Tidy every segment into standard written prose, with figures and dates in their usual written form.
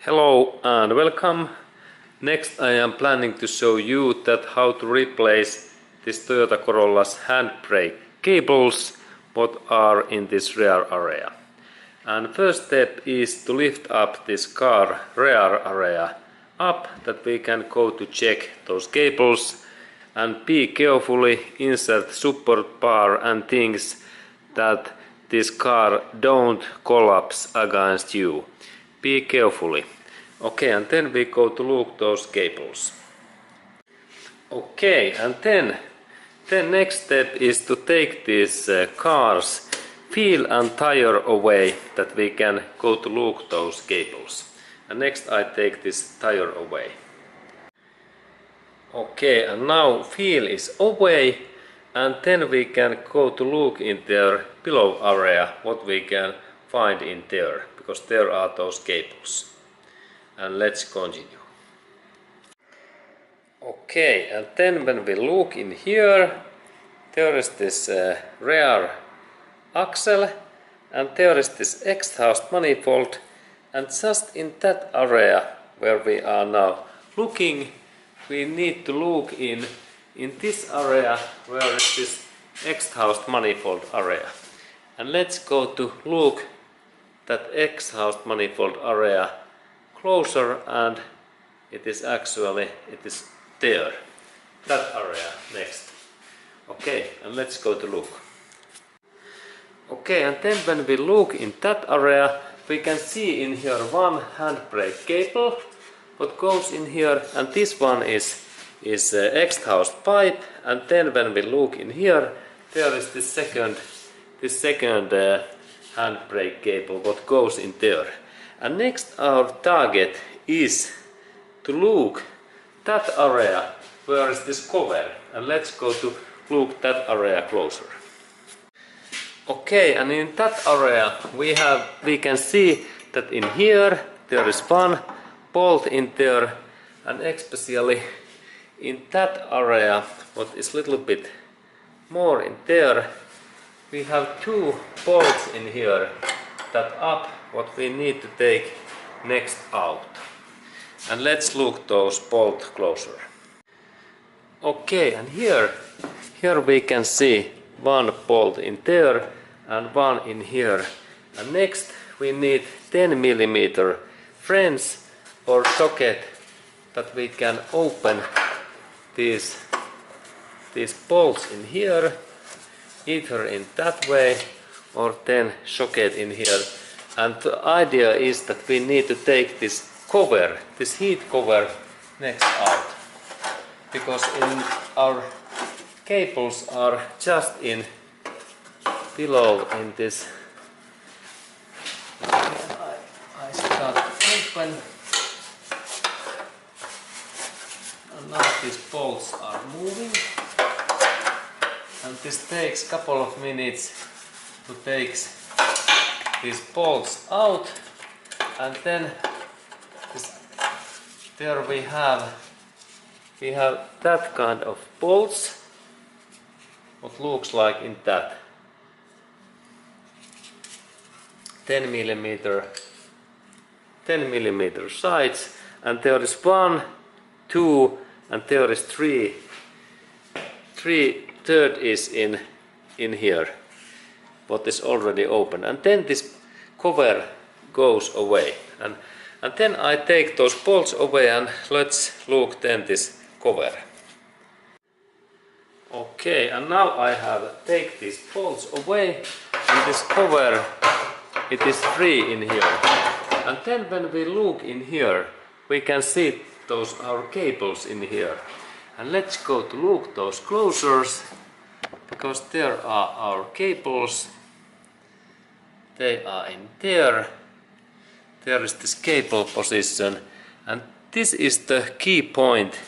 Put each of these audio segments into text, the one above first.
Hello and welcome. Next I am planning to show you that how to replace this Toyota Corolla's handbrake cables what are in this rear area. And first step is to lift up this car rear area up that we can go to check those cables and be carefully insert support bar and things that this car don't collapse against you. Be carefully. Okay, and then we go to look those cables. Okay, and then next step is to take these cars wheel and tire away that we can go to look those cables. And next I take this tire away. Okay, and now wheel is away, and then we can go to look in their below area what we can find in there, because there are those cables. And let's continue. Okay, and then when we look in here, there is this rear axle, and there is this exhaust manifold, and just in that area where we are now looking, we need to look in this area where is this exhaust manifold area. And let's go to look that exhaust manifold area closer, and it is there, that area next. Okay, and let's go to look. Okay, and then when we look in that area, we can see in here one handbrake cable what goes in here, and this one is exhaust pipe. And then when we look in here, there is this second handbrake cable what goes in there. And next our target is to look that area where is this cover, and let's go to look that area closer. Okay, and in that area we can see that in here there is one bolt in there, and especially in that area what is little bit more in there, we have two bolts in here that up what we need to take next out. And let's look those bolts closer. Okay, and here we can see one bolt in there and one in here. And next we need 10mm French or socket that we can open these bolts in here, either in that way or then socket in here. And the idea is that we need to take this cover, this heat cover next out, because in our cables are just in below in this. I start open, and now these bolts are moving, and this takes couple of minutes to take these bolts out. And then there we have that kind of bolts what looks like in that 10mm sides, and there is 1, 2, and there is 3 third is in here what is already open, and then this cover goes away. And then I take those bolts away, and let's look then this cover. Okay, and now I have take these bolts away, and this cover it is free in here. And then when we look in here, we can see those our cables in here. And let's go to look those closer, because there are our cables. They are in there. There is this cable position, and this is the key point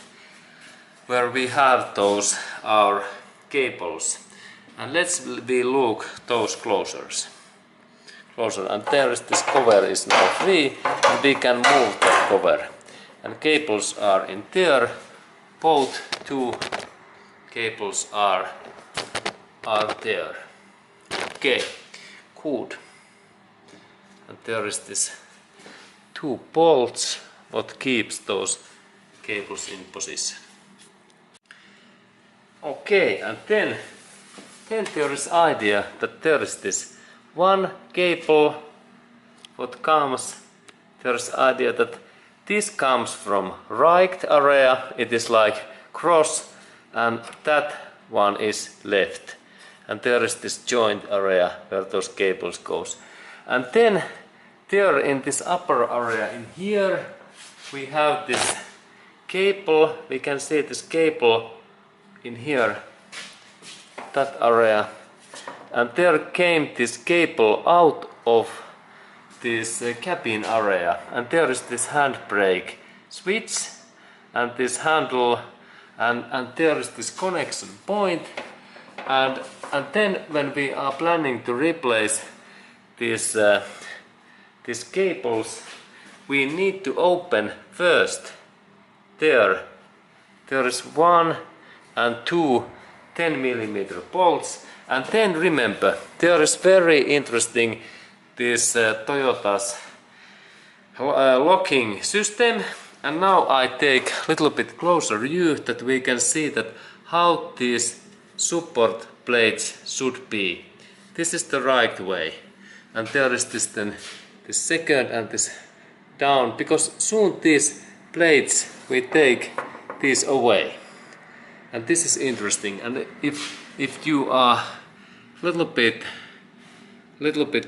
where we have those our cables. And let's look those closer. And there is this cover is now free, and we can move that cover. And cables are in there. Both two cables are there. Okay, good. And there is this two bolts what keeps those cables in position. Okay, and then there is idea that there is this one cable what comes. There is idea that this comes from right area, it is like cross, and that one is left. And there is this joint area where those cables goes. And then there in this upper area in here we have this cable. We can see this cable in here, that area. And there came this cable out of this cabin area. And there is this handbrake switch and this handle, and there is this connection point. And then when we are planning to replace these cables, we need to open first there is 1 and 2 10mm bolts, and then remember there is very interesting this Toyota's locking system. And now I take a little bit closer view that we can see that how these support plates should be. This is the right way, and there is this then this second and this down, because soon these plates we take these away. And this is interesting, and if you are little bit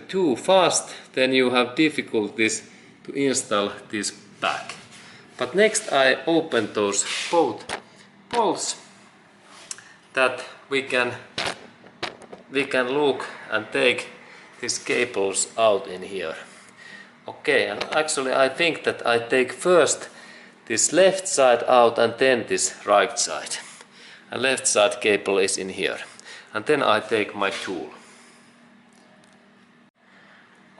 too fast, then you have difficulties to install this back. But next I open those both bolts that we can look and take these cables out in here. Okay, and actually I think that I take first this left side out and then this right side. And left side cable is in here. And then I take my tool.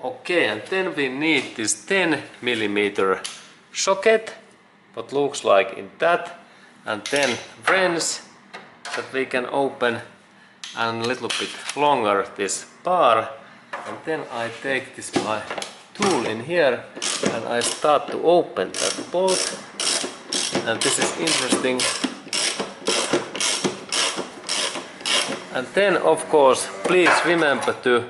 Okay, and then we need this 10mm socket, what looks like in that, and then wrench that we can open, and a little bit longer this bar. And then I take this my tool in here and I start to open that bolt. And this is interesting. And then of course please remember to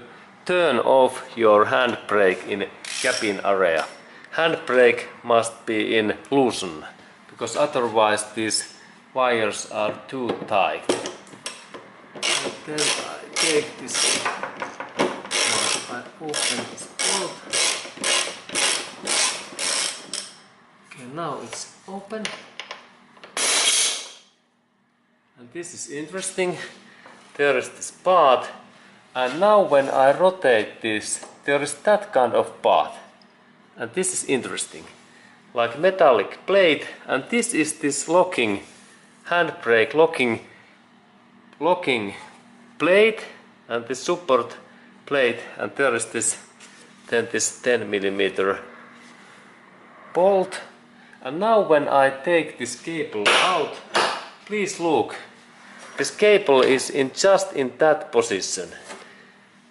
turn off your handbrake in cabin area. Handbrake must be in loosen, because otherwise these wires are too tight. And then I take this, I open this bolt. Okay, now it's open. And this is interesting. There is this part, and now when I rotate this, there is that kind of part. And this is interesting, like metallic plate, and this is this locking handbrake locking plate and this support plate, and there is this 10mm bolt. And now when I take this cable out, please look, this cable is just in that position.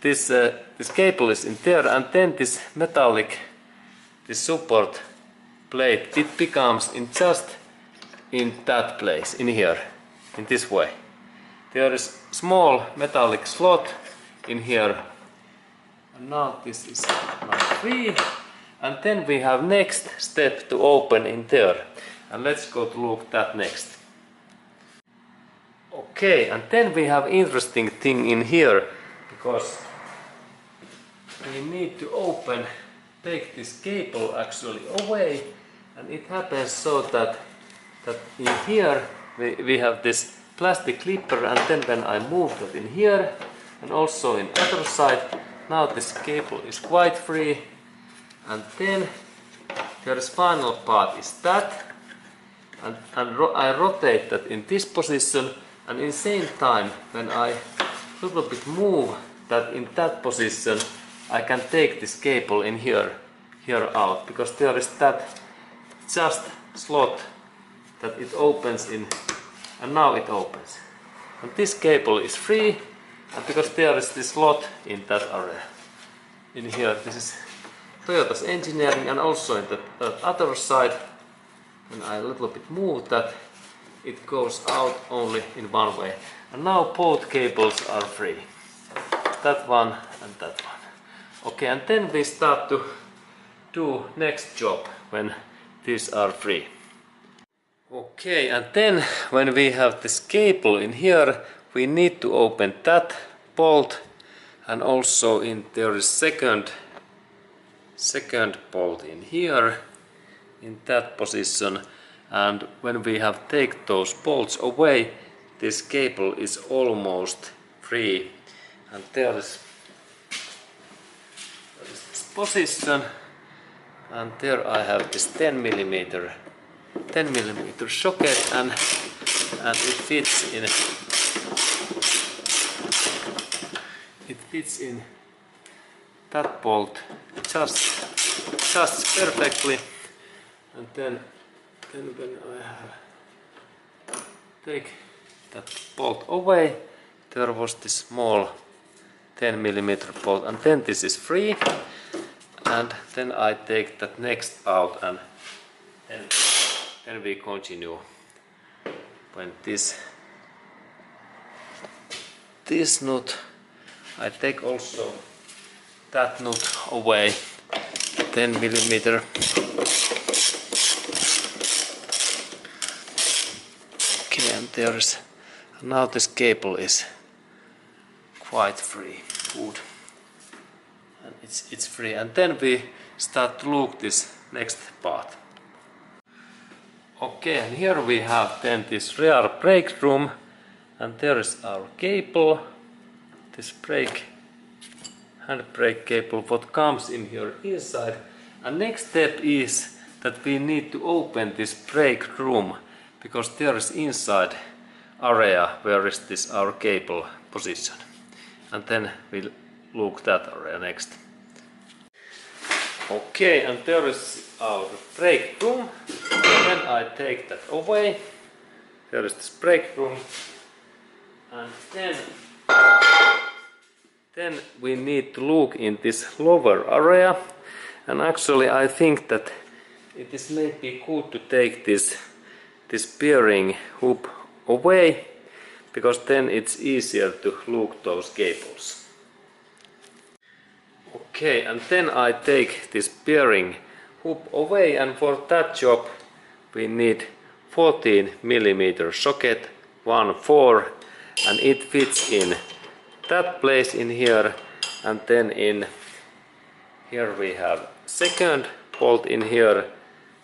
This cable is in there, and then this metallic, this support plate, it becomes just in that place, in here, in this way. There is small metallic slot in here. And now this is now free. And then we have next step to open in there. And let's go to look that next. Okay, and then we have interesting thing in here, because we need to open, take this cable actually away, and it happens so that in here we have this plastic clipper, and then when I move that in here and also in other side, now this cable is quite free. And then there is final part is that, and I rotate that in this position, and in the same time when I little bit move that in that position, I can take this cable in here out, because there is that just slot that it opens in, and now it opens. And this cable is free, and because there is this slot in that area. In here, this is Toyota's engineering, and also in the other side, when I a little bit move that, it goes out only in one way. And now both cables are free. That one and that one. Okay, and then we start to do next job when these are free. Okay, and then when we have this cable in here, we need to open that bolt, and also there is second bolt in here in that position. And when we have take those bolts away, this cable is almost free. And there is this position, and there I have this 10 millimeter socket, and it fits in that bolt just perfectly. And then when I have take that bolt away, there was this small 10 millimeter bolt, and then this is free. And then I take that next out, and then we continue. When this nut, I take also that nut away, 10 millimeter. Okay, and now this cable is quite free, good, and it's free. And then we start to look this next part. Okay, and here we have then this rear brake room, and there is our cable, this handbrake cable, what comes in here inside. And next step is that we need to open this brake room, because there is inside area where is this our cable position. And then we'll look that area next. Okay, and there is our brake room. Then I take that away. There is this brake room, and then we need to look in this lower area. And actually I think that it is maybe good to take this bearing hoop away, because then it's easier to look those cables. Okay, and then I take this bearing hoop away, and for that job we need 14 millimeter socket, 1/4, and it fits in that place in here. And then in here we have second bolt in here,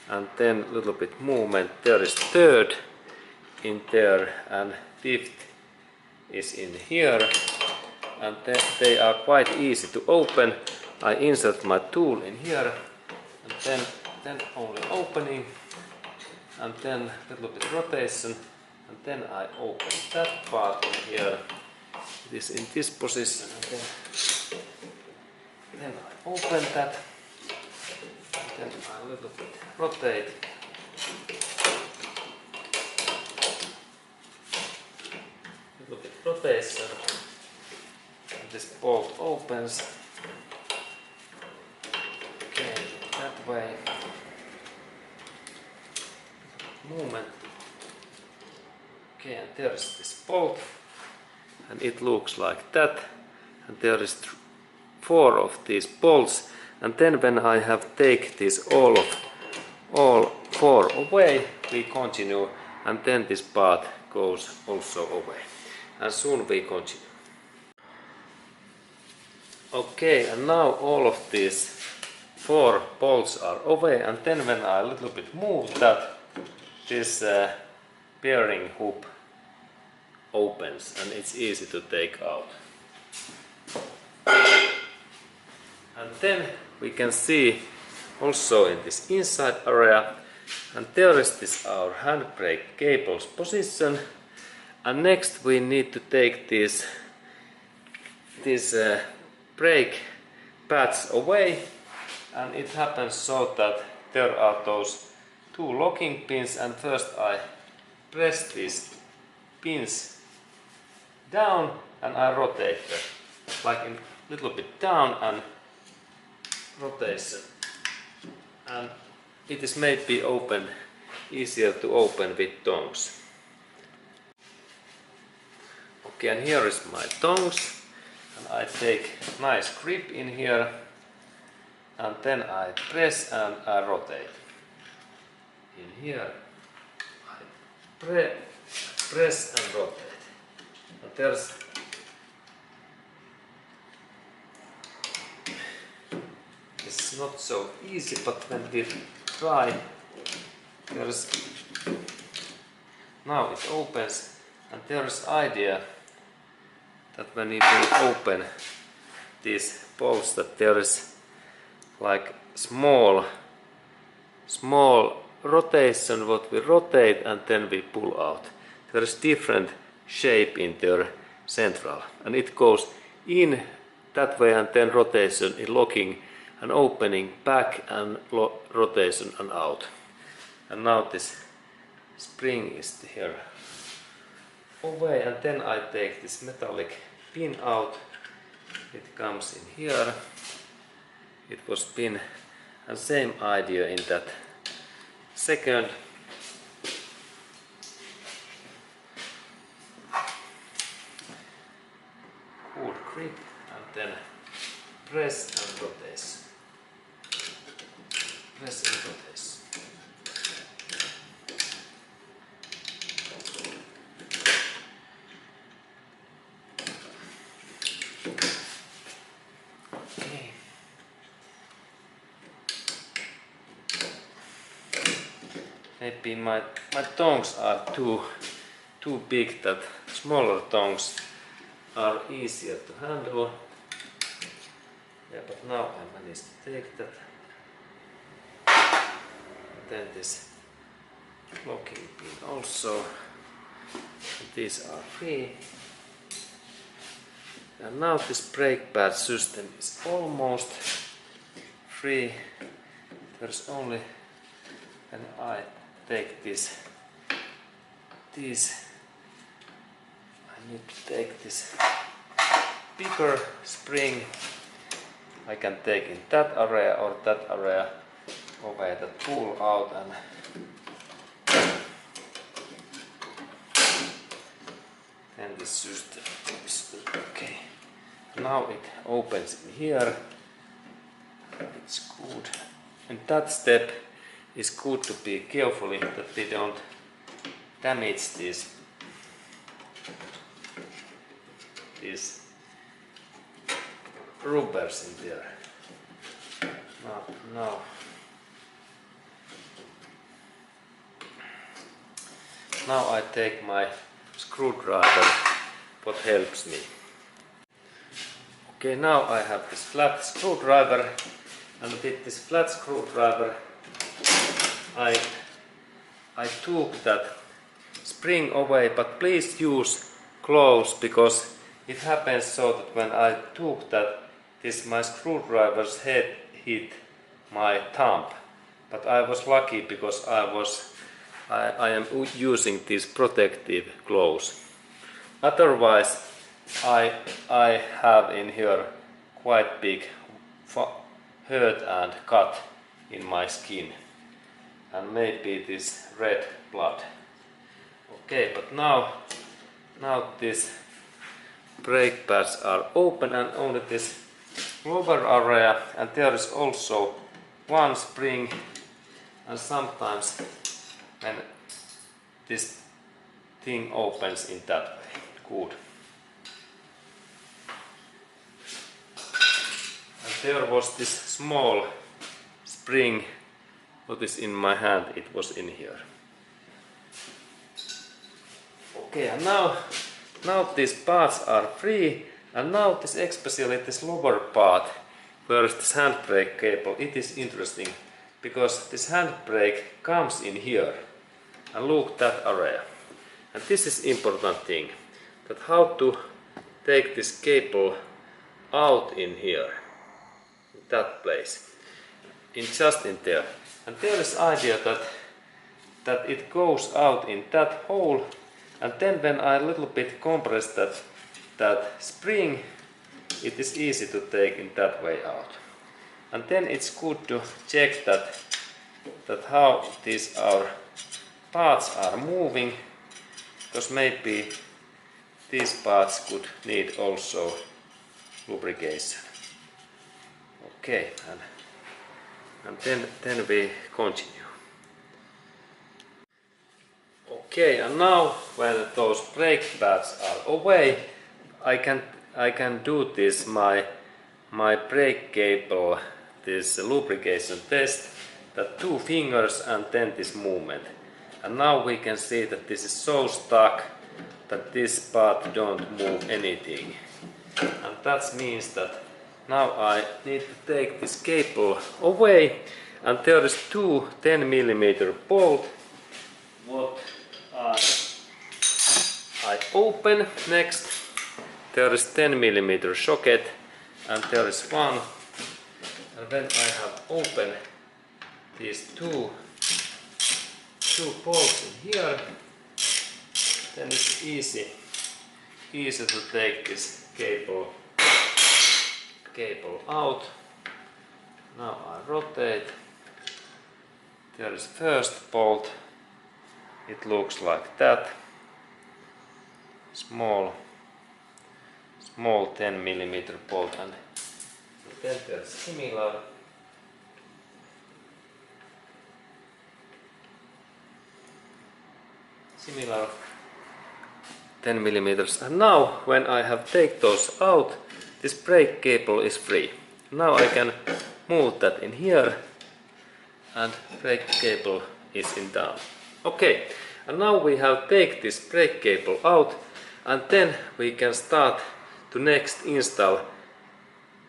and then a little bit movement, there is third in there, and fifth is in here. And they are quite easy to open. I insert my tool in here, and then only opening, and then a little bit rotation, and then I open that part in here. It is in this position, and then I open that, and then I a little bit rotate. A little bit rotation, and this bolt opens. Okay, that way. Movement. Okay, and there is this bolt, and it looks like that. And there is 4 of these bolts. And then when I have take this all 4 away, we continue, and then this part goes also away. And soon we continue. Okay, and now all of these 4 bolts are away, and then when I a little bit move that, this bearing hoop opens, and it's easy to take out. And then we can see also in this inside area, and there is this our handbrake cable's position. And next we need to take these brake pads away, and it happens so that there are those 2 locking pins, and first I press these pins down, and I rotate them like a little bit down and rotation and it is maybe easier to open with tongs. Okay, and here is my tongs, and I take nice grip in here, and then I press and I rotate. In here I press and rotate. And there's it's not so easy, but when we try, now it opens, and there is idea that when you will open these bolts, that there is like small rotation what we rotate and then we pull out. There is different shape in their central, and it goes in that way and then rotation in locking and opening back and rotation and out. And now this spring is here away, and then I take this metallic pin out. It comes in here. It was pin, and same idea in that second. Good grip, and then press and rotate. Press and rotate. Okay. Maybe my tongs are too big, that smaller tongs are easier to handle. Yeah, but now I managed to take that. And then this locking pin also. These are free. And now this brake pad system is almost free. There's only when I take these, I need to take this bigger spring. I can take in that area or that area away, that pull out, and then the system is okay. Now it opens in here. It's good. And that step is good to be carefully that we don't damage these rubbers in there. Now I take my screwdriver, what helps me. Okay, now I have this flat screwdriver, and with this flat screwdriver I took that spring away, but please use gloves, because it happens so that when I took that, my screwdriver's head hit my thumb. But I was lucky because I am using these protective gloves. Otherwise, I have in here quite big hurt and cut in my skin, and maybe this red blood. Okay, but now these brake pads are open, and only this lower area, and there is also one spring, and sometimes when this thing opens in that way. Good. And there was this small spring, what is in my hand, it was in here. Okay, and now these parts are free, and now this, especially this lower part, where is this handbrake cable, it is interesting, because this handbrake comes in here, and look that area. And this is important thing, that how to take this cable out in here, in that place, just in there. And there is idea that it goes out in that hole, and then when I a little bit compress that spring, it is easy to take in that way out. And then it's good to check that that how these our parts are moving, because maybe these parts could need also lubrication. Okay, and then we continue. Okay, and now when those brake pads are away, I can do this my brake cable, this lubrication test, that 2 fingers and then this movement. And now we can see that this is so stuck that this part don't move anything. And that means that now I need to take this cable away, and there is 2 10mm bolt what I open next. There is 10mm socket and there is one, and when I have opened these two bolts in here, then it's easy to take this cable out. Now I rotate. There is first bolt. It looks like that. Small 10mm bolt, and then there's similar. Similar 10mm. And now when I have taken those out, this brake cable is free. Now I can move that in here and brake cable is in down. Okay, and now we have take this brake cable out, and then we can start to next install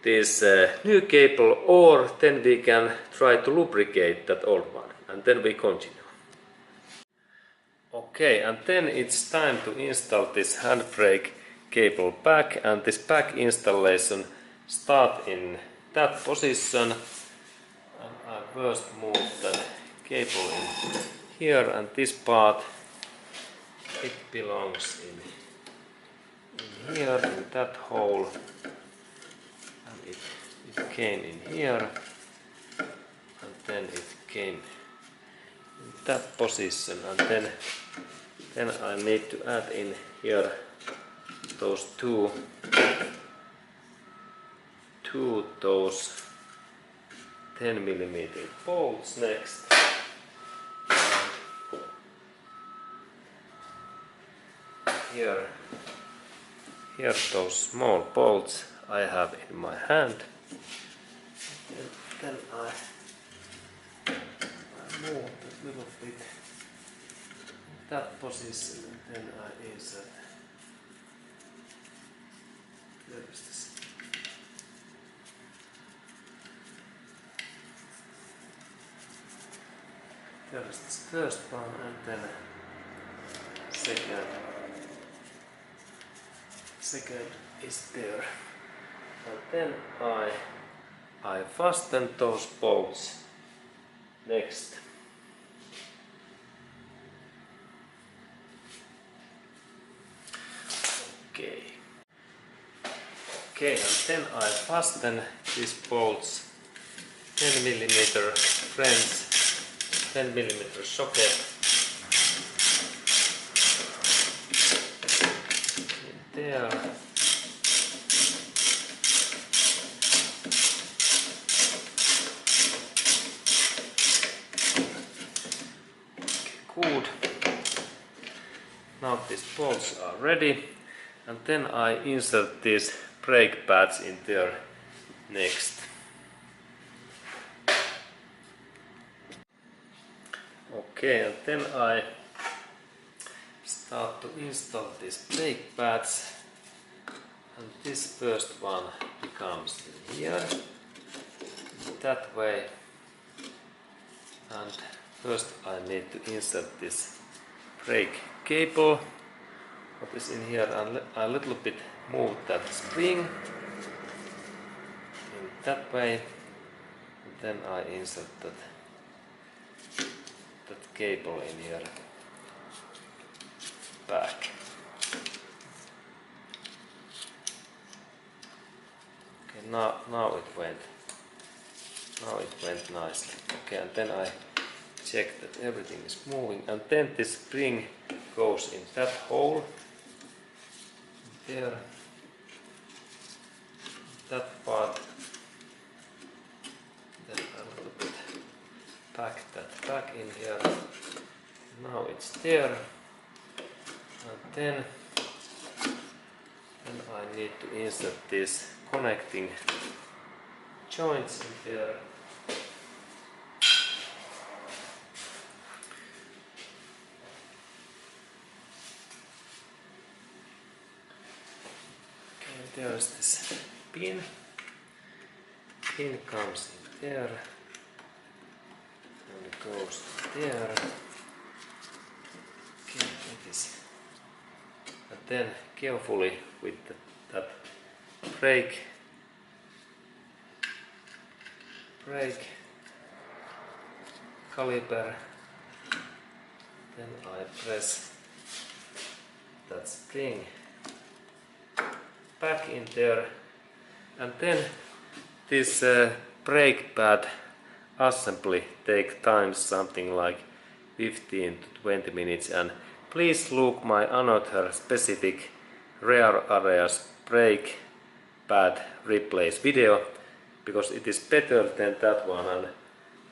this new cable, or then we can try to lubricate that old one, and then we continue. Okay, and then it's time to install this handbrake cable back, and this back installation start in that position. And I first move that cable in here, and this part, it belongs in here, in that hole, and it came in here, and then it came in that position, and then I need to add in here those two those 10mm bolts next. Here those small bolts I have in my hand. And then I move a little bit in that position, and then I insert. There is this. There is this first one, and then second is there. And then I fasten those bolts next. Okay, and then I fasten these bolts 10mm French 10mm socket in there. Okay, good. Now these bolts are ready, and then I insert these brake pads in there next. Okay, and then I start to install these brake pads, and this first one becomes in here, that way, and first I need to insert this brake cable what is in here, and a little bit move that spring in that way, and then I insert that cable in here back. Okay, now it went nicely. Okay, and then I check that everything is moving, and then this spring goes in that hole there, that part. Then a little bit pack that back in here. Now it's there, and then I need to insert these connecting joints in there. There's this pin. Pin comes in there and it goes there. Okay, it is. And then carefully with that brake caliper. Then I press that spring back in there, and then this brake pad assembly takes time, something like 15 to 20 minutes, and please look my another specific rear areas brake pad replace video, because it is better than that one,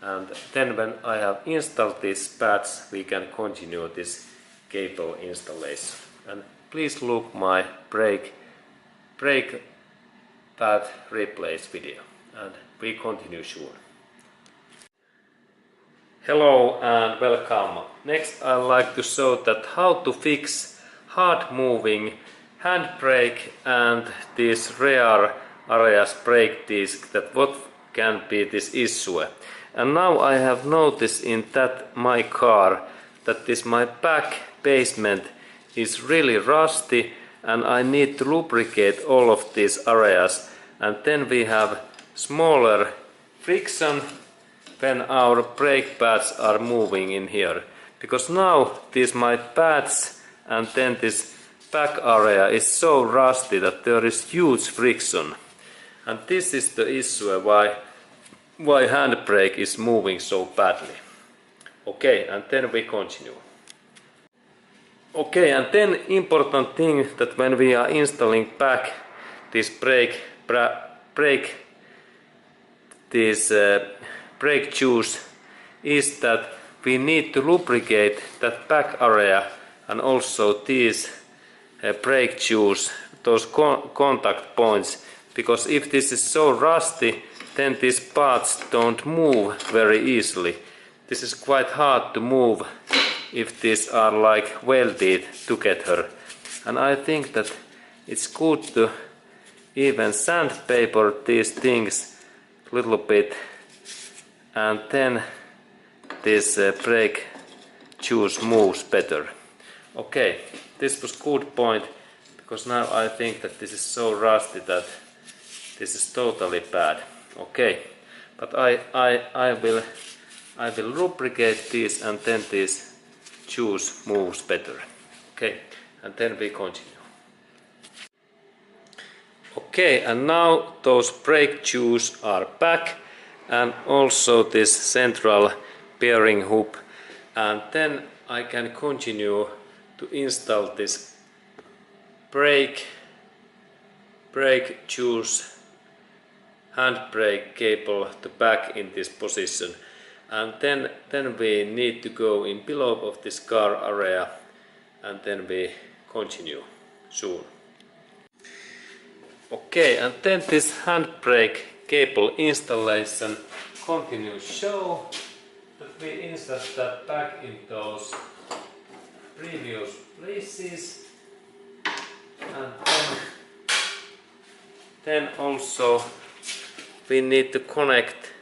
and then when I have installed these pads we can continue this cable installation. And please look my brake pad replace video, and we continue soon. Hello and welcome. Next I'd like to show that how to fix hard moving handbrake and this rear areas brake disc, that what can be this issue. And now I have noticed in that my car that this my back basement is really rusty, and I need to lubricate all of these areas, and then we have smaller friction when our brake pads are moving in here, because now these my pads and then this back area is so rusty that there is huge friction, and this is the issue why handbrake is moving so badly. Okay, and then we continue. Okay, and then important thing that when we are installing back this brake shoes is that we need to lubricate that back area and also these brake shoes, those contact points, because if this is so rusty then these parts don't move very easily. This is quite hard to move if these are like welded together, and I think that it's good to even sandpaper these things a little bit, and then this brake shoes moves better. Okay, this was good point, because now I think that this is so rusty that this is totally bad. Okay, but I will lubricate these, and then these shoes moves better. Okay, and then we continue. Okay, and now those brake shoes are back, and also this central bearing hoop, and then I can continue to install this brake shoes handbrake cable to back in this position, and then we need to go in below of this car area, and then we continue soon. Okay, and then this handbrake cable installation continues. Show that we insert that back in those previous places, and then also we need to connect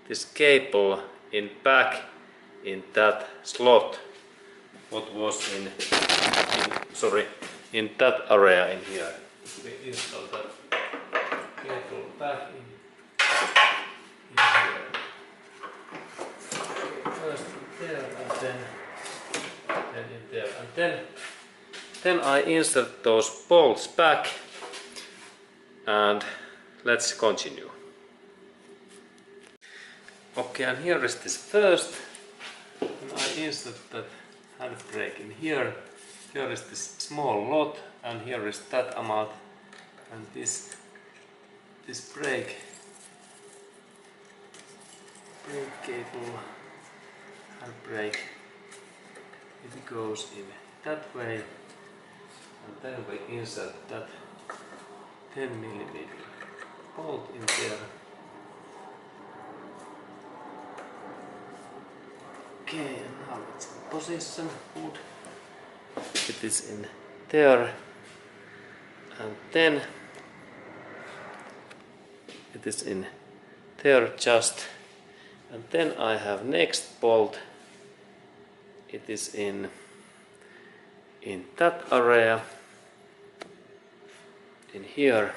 this cable in back in that slot what was in that area in here. We install that cable back in here. First there, and then in there, and then I insert those bolts back, and let's continue. Okay, and here is this first insert that handbrake in here. Here is this small lot, and here is that amount, and this brake cable, handbrake, it goes in that way, and then we insert that 10mm bolt in there. Okay, and now it's in position. Good. It is in there, and then it is in there just, and then I have next bolt. It is in that area, in here,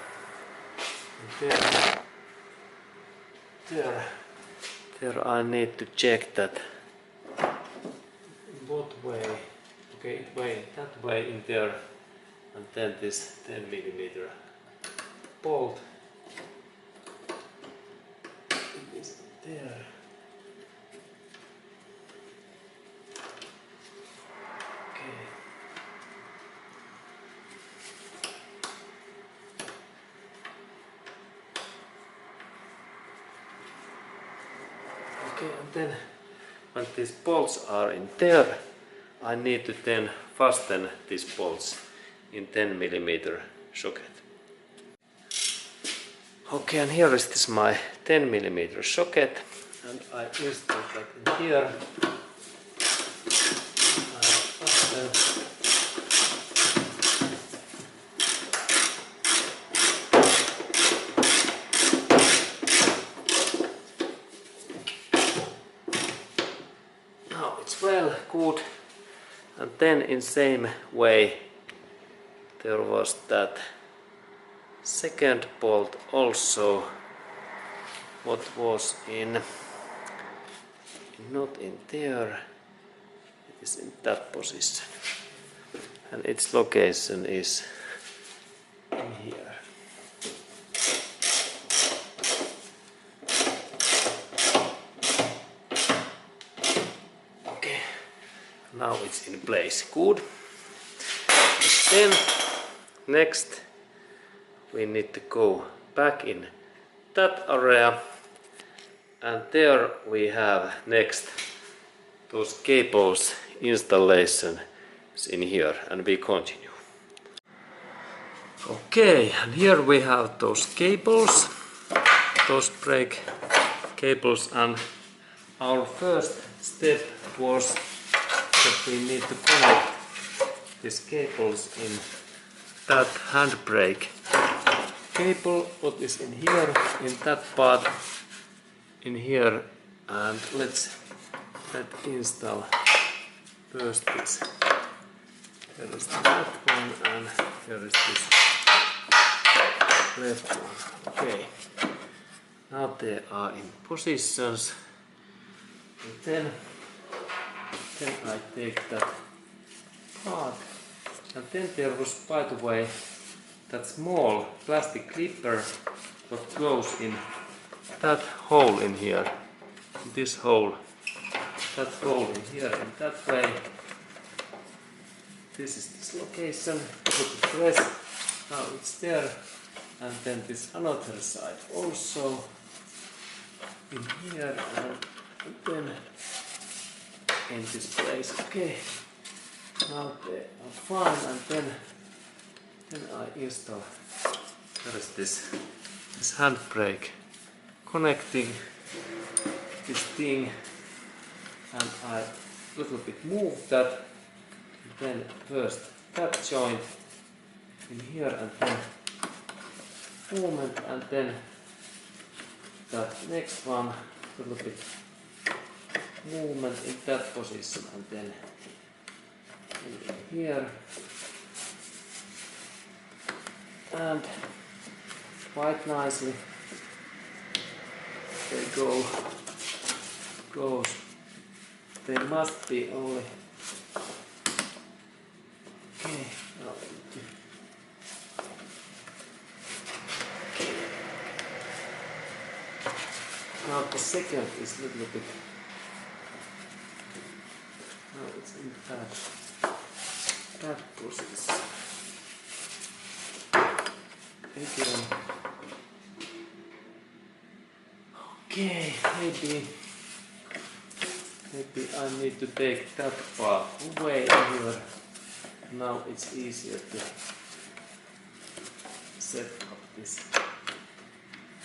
and there I need to check that in what way. Okay, that way in there, and then this 10mm bolt. It is there. Okay. Okay, and then when these bolts are in there, I need to then fasten these bolts in 10mm socket. Okay, and here is this my 10mm socket, and I install that in here. Now it's well good. And then in same way there was that second bolt also, what was not in there, it is in that position, and its location is in here. Okay, now it's in place. Good. Then next we need to go back in that area, and there we have next those cables installation in here, and we continue. Okay, and here we have those cables, those brake cables, and our first step was that we need to connect these cables in that handbrake cable, what is in here, in that part in here, and let's install first this. There is that one, and here is this left one. Okay, now they are in positions, and then I take that part, and then there was, by the way, that small plastic clipper what goes in that hole in here, this hole, that hole in here, in that way. This is this location, put the press, now it's there, and then this another side also in here, and then in this place. Okay, now they are fine, and then I install. There is this handbrake connecting this thing, and I little bit move that. Then first that joint in here, and then movement, and then that next one, little bit movement in that position, and then in here, and quite nicely they goes. They must be only. Okay, now the second is a little bit that position. Again. Okay, maybe I need to take that part away here. Now it's easier to set up this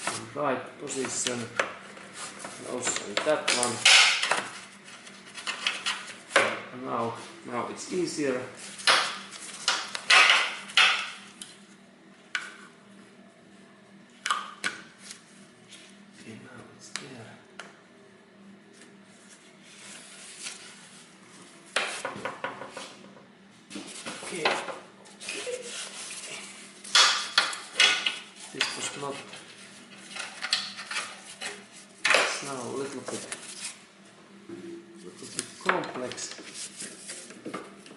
in right position. And also in that one. And now it's easier. Okay, now it's there. Okay. This was not. It's now a little bit complex.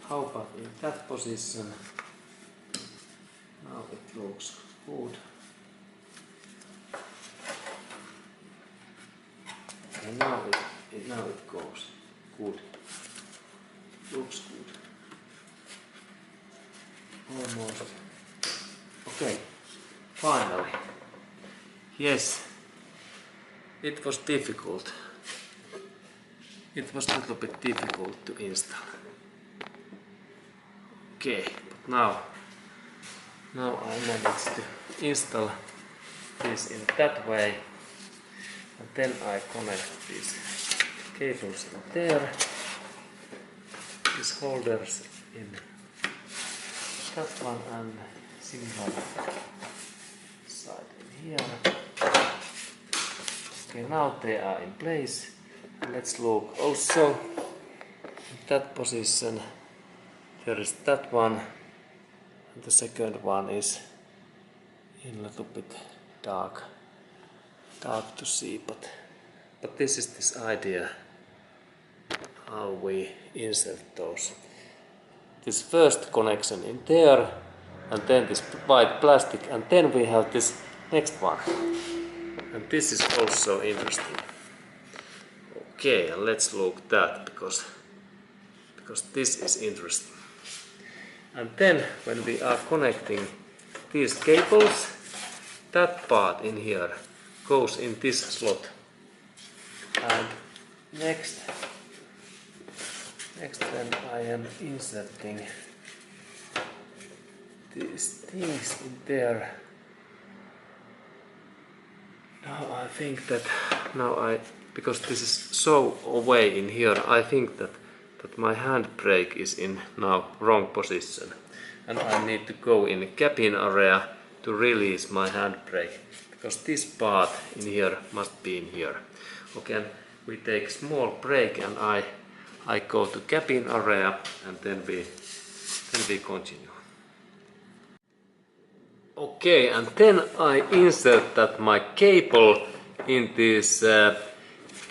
How about in that position? Now it looks good. And now it goes good. Looks good. Almost. Okay. Finally. Yes. It was difficult. It was a little bit difficult to install. Okay, but now I managed to install this in that way, and then I connect these cables in there, these holders in that one, and similar side in here. Okay, now they are in place. Let's look also in that position. There is that one, and the second one is in a little bit dark to see, but this is this idea how we insert those. This first connection in there, and then this white plastic, and then we have this next one, and this is also interesting. Okay, let's look at that because this is interesting. And then when we are connecting these cables, that part in here goes in this slot. And next then I am inserting these things in there. Now I think that because this is so away in here, I think that my handbrake is in now wrong position, and I need to go in the cabin area to release my handbrake, because this part in here must be in here. Okay, and we take small brake, and I go to cabin area, and then we continue. Okay, and then I insert that my cable in this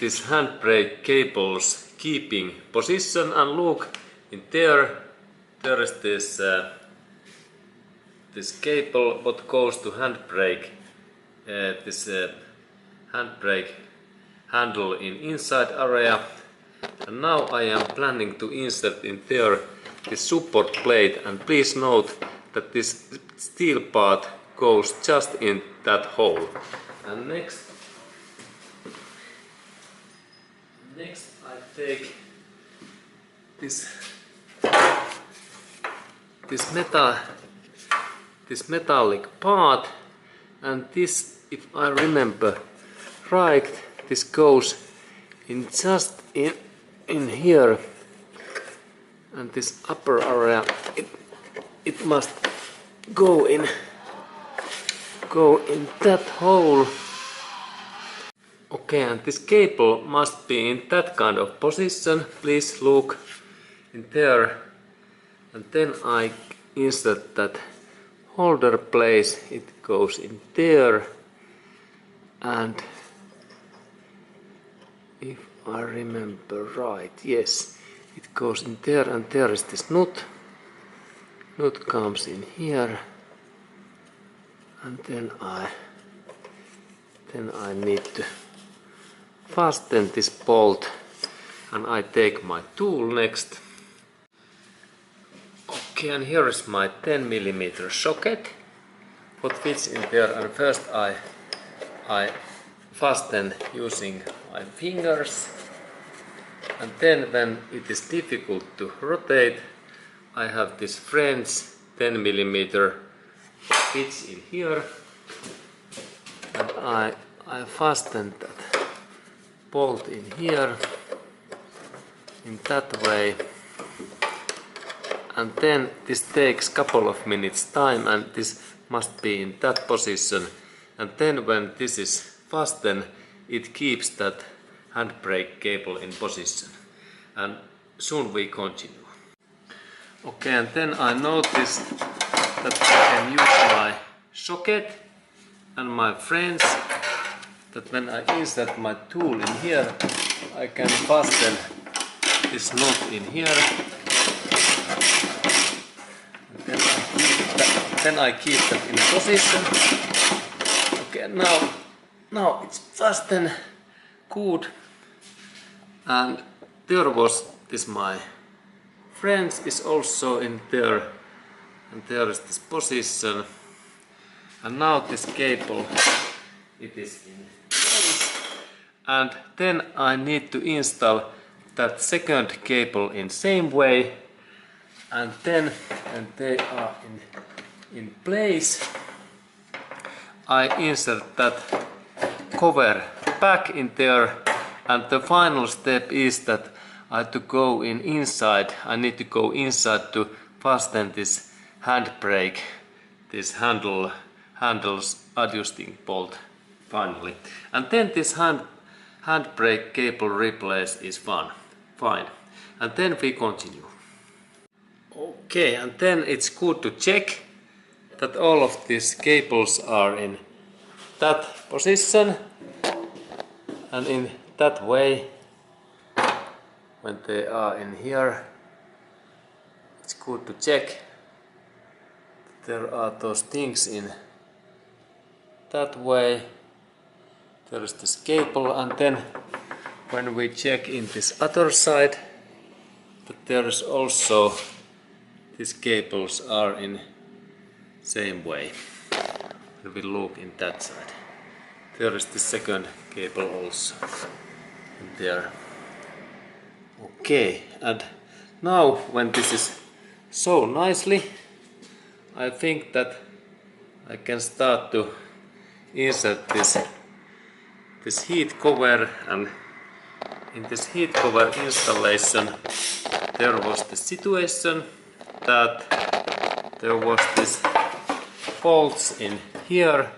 handbrake cable's keeping position, and look in there is this cable what goes to handbrake, this handbrake handle in inside area, and now I am planning to insert in there this support plate, and please note that this steel part goes just in that hole. And next I take this metallic part, and this, if I remember right, this goes in just in here, and this upper area it must go in that hole. Okay, and this cable must be in that kind of position. Please look in there, and then I insert that holder place. It goes in there, and if I remember right, yes, it goes in there, and there is this nut. Nut comes in here, and then I need to fasten this bolt, and I take my tool next. Okay, and here is my 10mm socket what fits in there, and first I fasten using my fingers, and then when it is difficult to rotate, I have this French 10mm fits in here, and I fasten that bolt in here in that way, and then this takes couple of minutes time, and this must be in that position, and then when this is fastened, it keeps that handbrake cable in position, and soon we continue. Okay, and then I noticed that I can use my socket and my friends, that when I insert my tool in here, I can fasten this nut in here, and then I keep that in position. Okay, now it's fastened good, and there was this my friends is also in there, and there is this position, and now this cable it is in place, and then I need to install that second cable in same way, and then when they are in place, I insert that cover back in there, and the final step is that I need to go inside to fasten this handbrake, this handles adjusting bolt finally, and then this handbrake cable replace is fine, and then we continue. Okay, and then it's good to check that all of these cables are in that position and in that way. When they are in here, it's good to check that there are those things in that way. There is this cable, and then when we check in this other side, that there is also these cables are in same way. When we look in that side, there is the second cable also in there. Okay, and now when this is so nicely, I think that I can start to insert this heat cover, and in this heat cover installation there was the situation that there was this bolts in here,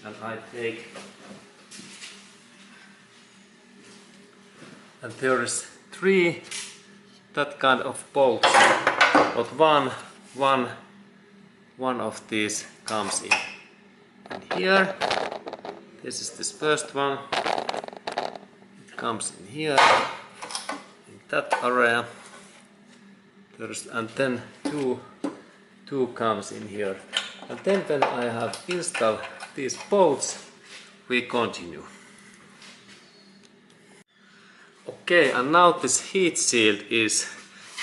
and I take, and there is 3 that kind of bolts, but one of these comes in here. This is this first one. It comes in here in that area. And then two comes in here. And then when I have installed these bolts, we continue. Okay, and now this heat shield is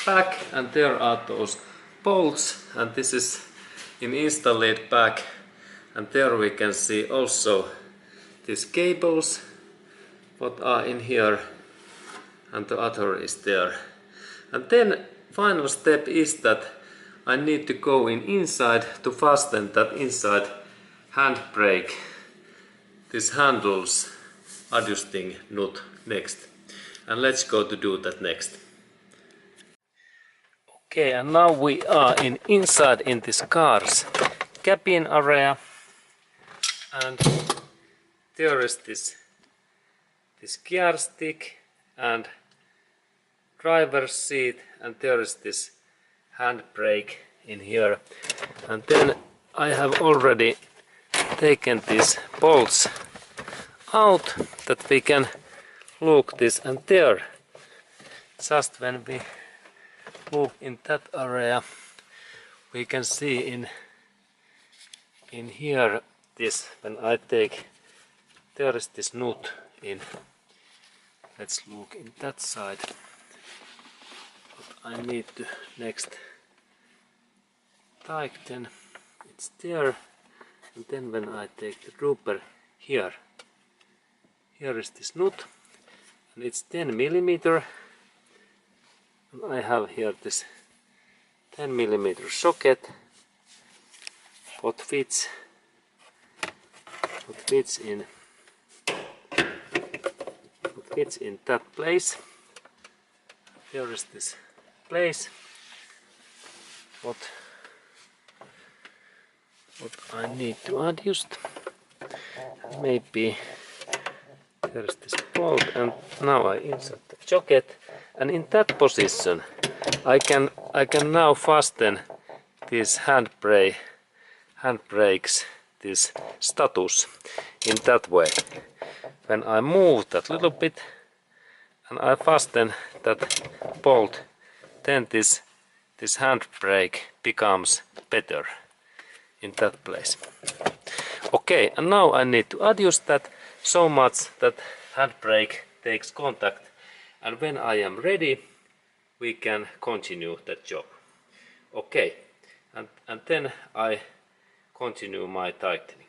back, and there are those bolts, and this is installed back, and there we can see also these cables what are in here, and the other is there. And then final step is that I need to go inside to fasten that inside handbrake, this handles adjusting nut next, and let's go to do that next. Okay, and now we are inside in this car's cabin area, and there is this gear stick and driver's seat, and there is this handbrake in here, and then I have already taken these bolts out that we can look this, and there, just when we look in that area, we can see in here this, when I take, there is this nut in. Let's look in that side. But I need to next tighten, it's there, and then when I take the grouper here is this nut, and it's 10 millimeter, and I have here this 10 millimeter socket, what fits in that place. Here is this place what I need to adjust. Maybe there is this bolt, and now I insert the socket, and in that position I can now fasten these handbrakes, this status, in that way. When I move that little bit and I fasten that bolt, then this handbrake becomes better in that place. Okay, and now I need to adjust that so much that handbrake takes contact, and when I am ready we can continue that job. Okay, and then I continue my tightening.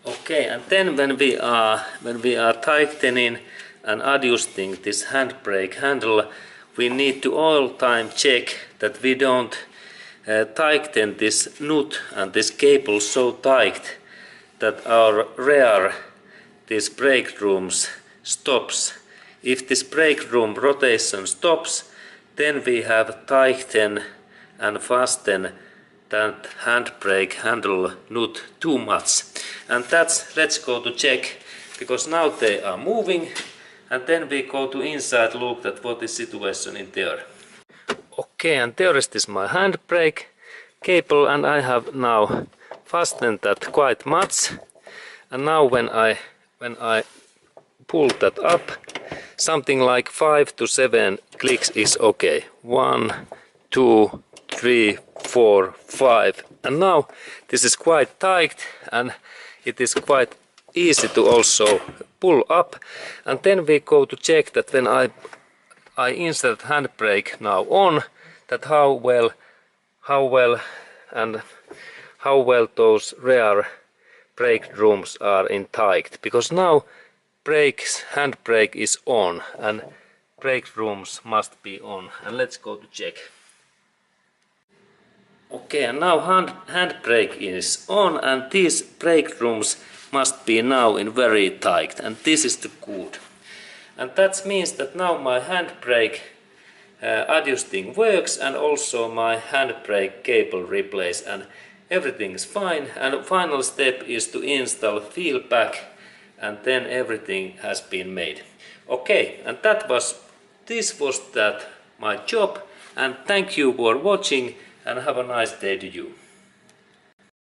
Okay, and then when we are tightening and adjusting this handbrake handle, we need to all time check that we don't tighten this nut and this cable so tight that our rear, this brake rooms, stops. If this brake room rotation stops, then we have tighten and fasten that handbrake handle nut too much. And that's, let's go to check, because now they are moving, and then we go to inside look at what is situation in there. Okay, and there is this my handbrake cable, and I have now fastened that quite much. And now when I pull that up, something like 5 to 7 clicks is okay. 1, 2, 3, 4, 5, and now this is quite tight, and it is quite easy to also pull up. And then we go to check that when I insert handbrake now on, that how well those rear brake rooms are in tight, because now handbrake is on and brake rooms must be on. And let's go to check. Okay, and now handbrake is on, and these brake rooms must be now in very tight, and this is the good. And that means that now my handbrake adjusting works, and also my handbrake cable replace, and everything is fine. And final step is to install feel pack, and then everything has been made. Okay, and this was my job, and thank you for watching, and have a nice day to you.